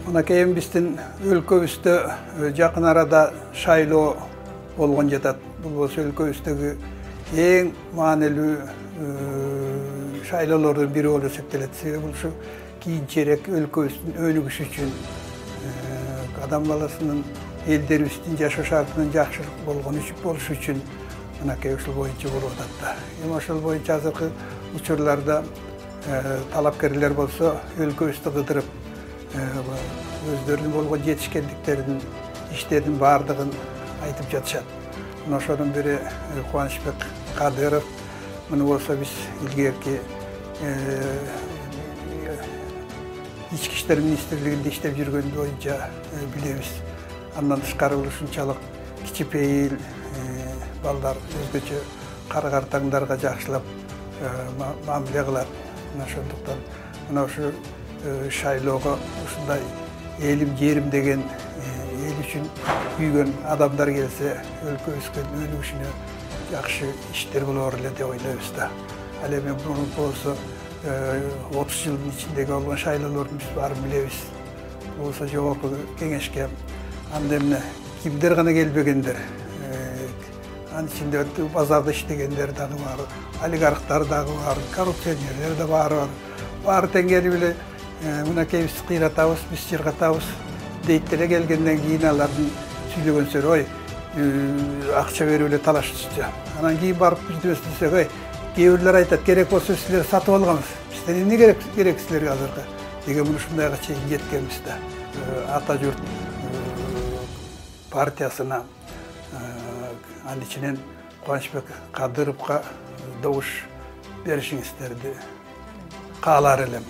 Ona keyin bizden ülkebizde yakın arada şayloo bolğan jatat. Bu bolsa ülkebizde en manelүү şayloolardan biri bolup eseptilet. Bu şu kийинчерээк өлкөбүздүн өнүгүшү үчүн адам баласынын элдерибиздин жашоо шартынын жакшырак болушу үчүн мынакей ушул боюнча болуп атат да. Эми ошол боюнча азыркы учурларда талапкерлер болсо өлкөбүздү кыдырып өздөрүнүн болгон жетишкендиктерин, иштердин баардыгын айтып жатышат. Мына ошонун бири Кубанычбек Кадыров. Муну болсо биз илгерки İçki İşler Ministrliğinde işlep жүргөн boyunca bilebиз. Andan tышкары ушунчалык кичипейил балдар өзгөчө кара-картаңдарга жакшылап мамиле кылат. Мына ошондуктан мына ушу шайлоого ушундай элим жерим деген эл үчүн күйгөн адамдар келсе өлкөбүздүн өнүгүшүнө жакшы иштер болор эле деп ойлойбуз да. Ал эми мурун болсо 30 yılın içindeki olan şayloolarını biz bari bilebиз. Olsa jogorku kеңешке анда эмне кимдер гана келбегендер. Анын ичинде базарда иштегендер дагы бар, олигархтар дагы бар, коррупционерлер да бар. Баары тең келип эле мынакей биз кыйратабыз, биз чыргатабыз дейт эле келгенден кийин алардын сүйлөгөн сөзү ой акча берип эле талашчу. Анан кийин барып биздебиз десек ой кейбірлер айтат, керек болса сіздер сатып алғанбыз. Бізден не керек сіздерге азыркы? Деген мұны шындайға чейин жеткенбиз да. Ата жұрт партиясына анын ичинен Кубанычбек Кадыровго добуш беришиңиздерди каалар элем.